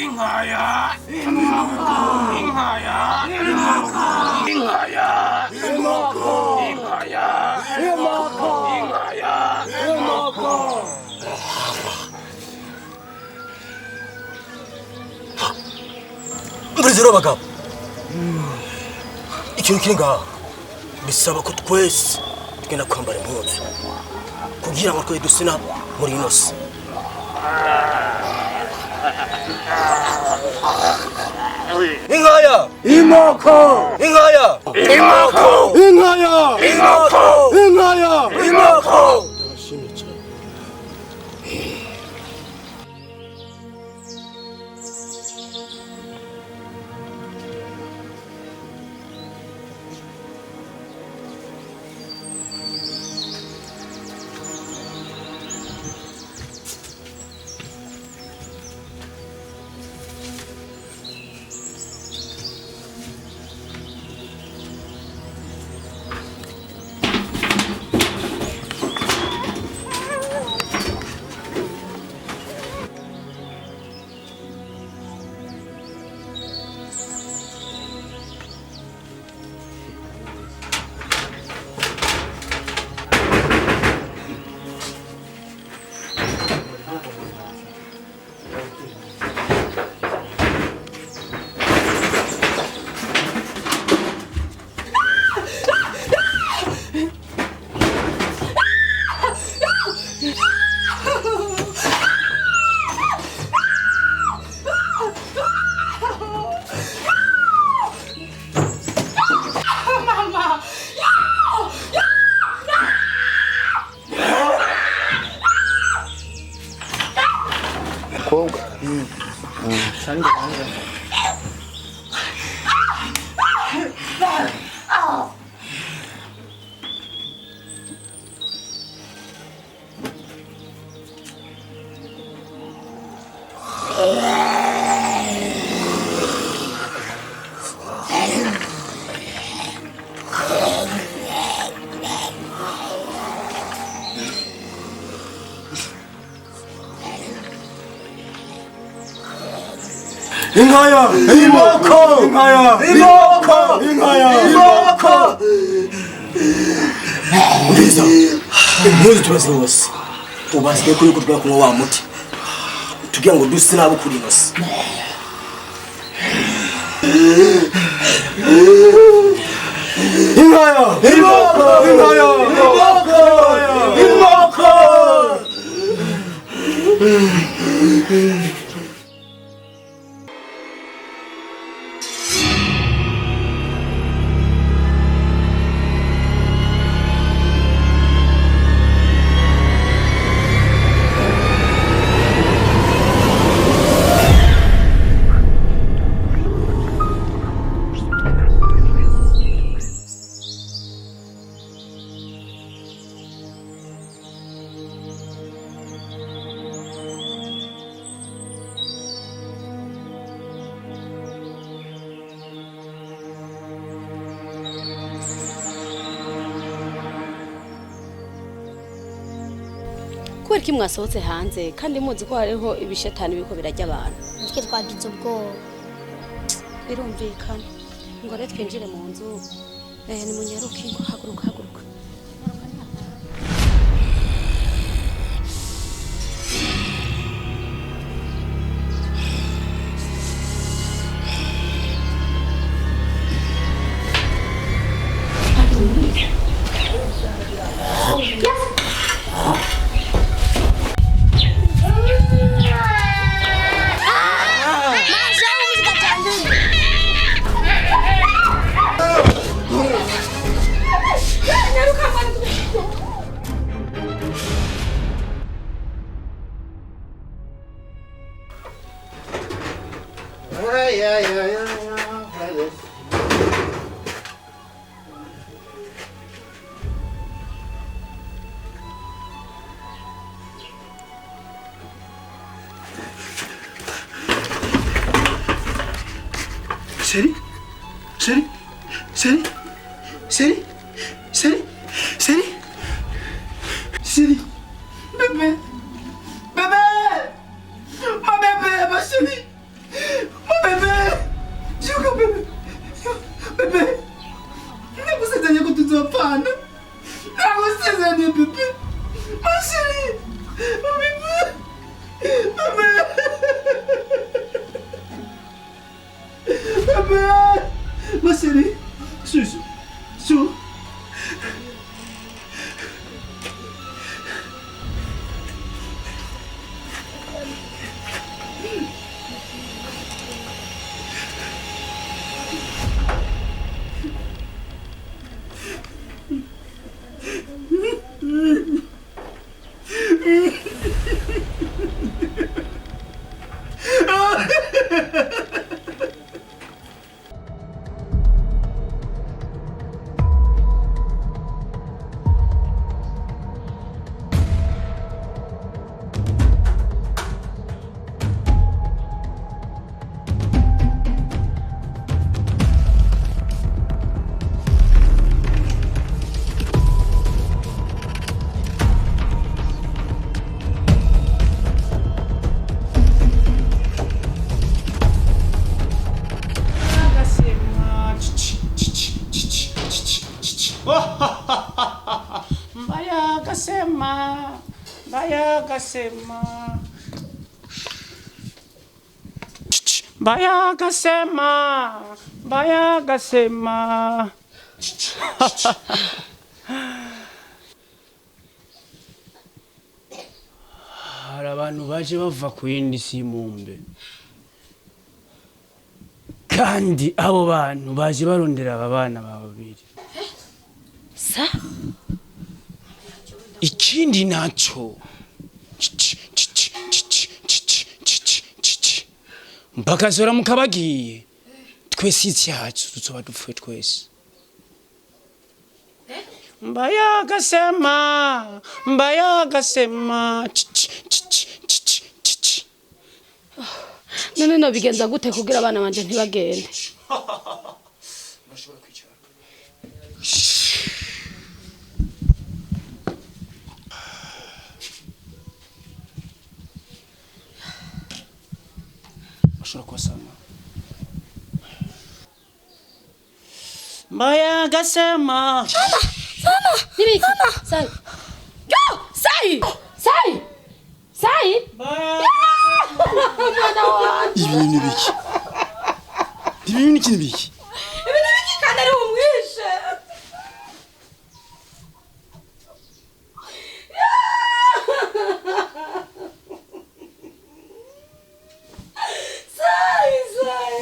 Ingaya, Imoko, Ingaya, Imoko, Ingaya, Imoko, Ingaya, Imoko, Ingaya, Imoko. Mbrizero bagabo. Ikintu kinga bisaba ko twese tugenda kwambara impuzu kugira ngo twe dusina muri inosi. Ingaya, Imoko, Ingaya, Imoko, Ingaya, Imoko, Ingaya, Imoko. Ingaya, Imoko, Ingaya, Imoko, Ingaya, Imoko. Mbiriza, impuzu turazirose. Ubasigaye kuri kutwa kunywa wa muti. Tugira ngo duse nabo kuri inosi. Ingaya, Imoko, Ingaya, Imoko, Imoko. Kubera ko mwasohotse hanze kandi muzi ko hariho ibishetani biko birajya abantu. Nitwe twagize ubwoba. Birumvikana. Ngo rero twinjire mu nzu. Ni munyaruki ngo haguruka. Sahili, bébé, ma bébé, ma chérie. Bayagasema. Hari abantu baje bava ku yindi si mumbe. Kandi abo bantu baje barondera aba bana babiri. Sa? Ikindi naco. Mbakazora mukabagiye. Twese icyacu tuzoba dupfuye twese. Bayagasema. None no bigenza gute kugira abana banje ntibagende? Bashobora kwasama. Bayagasema. Nibiki? Sai. Yo! Sai! Sai! Sai! Mwana wanjye. Ibi ni biki? Ibi ni iki biki? Ibi ni biki kandi ari umwishe? Sai, sai.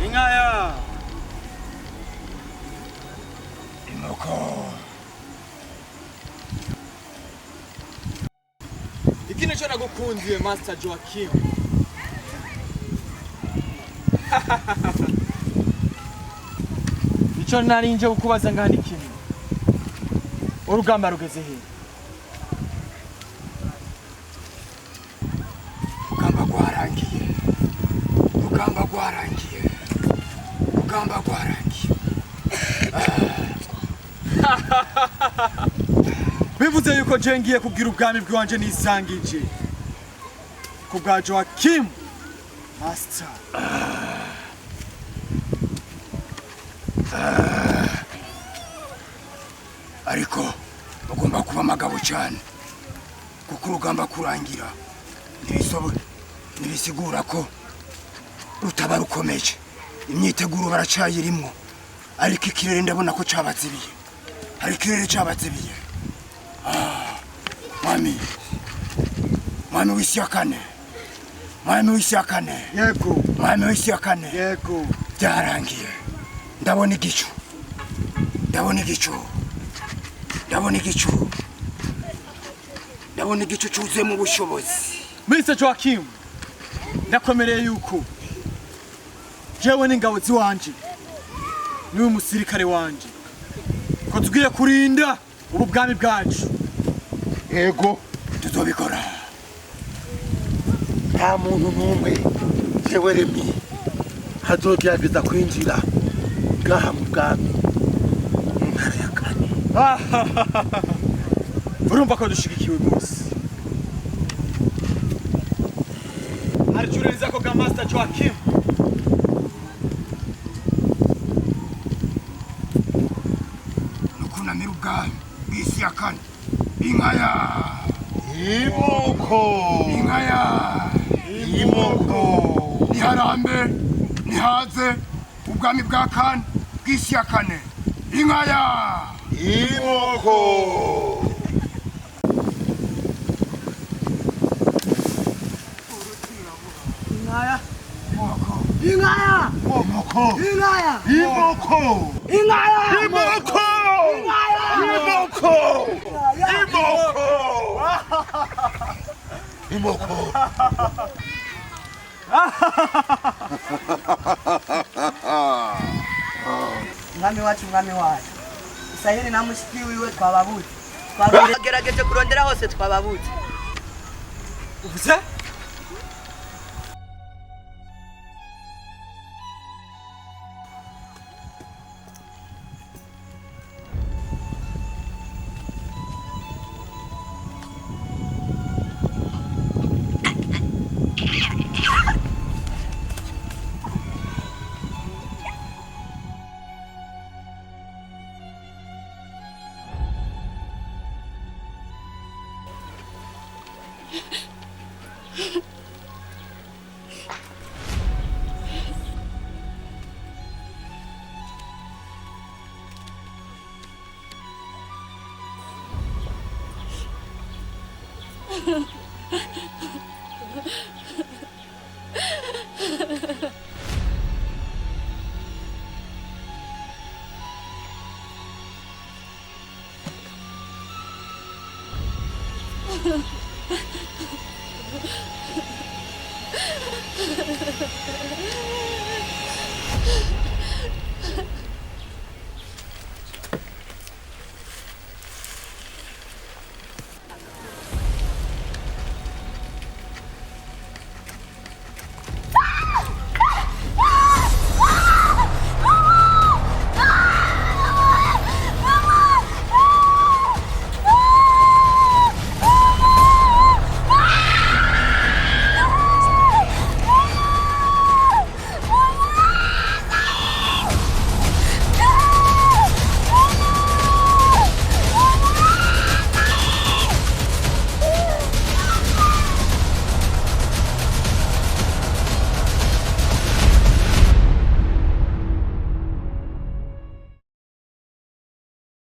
Ingaya. Inoko. Ikine cyo nagukundiye Master Joachim. Icyo nari nje kukubaza ngani kimwe. Urugamba rugeze he? Rugamba rwarangiye. Rugamba rwarangiye. Rugamba rwarangiye. Bivuze yuko je ngiye kugira ubwami bwanje nisangije. Kubwa Joachim Master. Ariko ugomba kuba magabo cyane. Kuko urugamba kurangira nibisigura ko rutaba rukomeje. Imyiteguro baracayirimwo. Ariko ikirere ndabona ko cabazibiye. Hari ikirere cabazibiye. Mwami w'isi ya kane. Mwami w'isi ya kane. Yego. Mwami w'isi ya kane. Yego. Byarangiye. ndabona igicu ndabona igicu ndabona igicu ndabona igicu cyuzuyemo ubushobozi. Mr. Joachim, ndakomereye yuko jewe n'ingabo ziwanje niwe musirikare wanje ko tugiye kurinda ubu bwami bwacu. Yego tuzobikora. Nta muntu n'umwe jewe Remi hazogerageza kwinjira ngaha mu bwami mu ntara ya kane. Urumva ko dushigikiwe bose. Arjureza ko ga Master Joachim. Nukunamira ubwami bw'isi ya kane. Inkaya imoko inkaya imoko niharambe nihaze ubwami bwa kane bw'isi ya kane. Inkaya imoko Inkaya imoko Inkaya imoko Inkaya imoko imoko imoko imoko Mwami wacu mwami wacu Sahili na mushiki wiwe twababuze gerageje kurondera hose twababuze. Uvuze?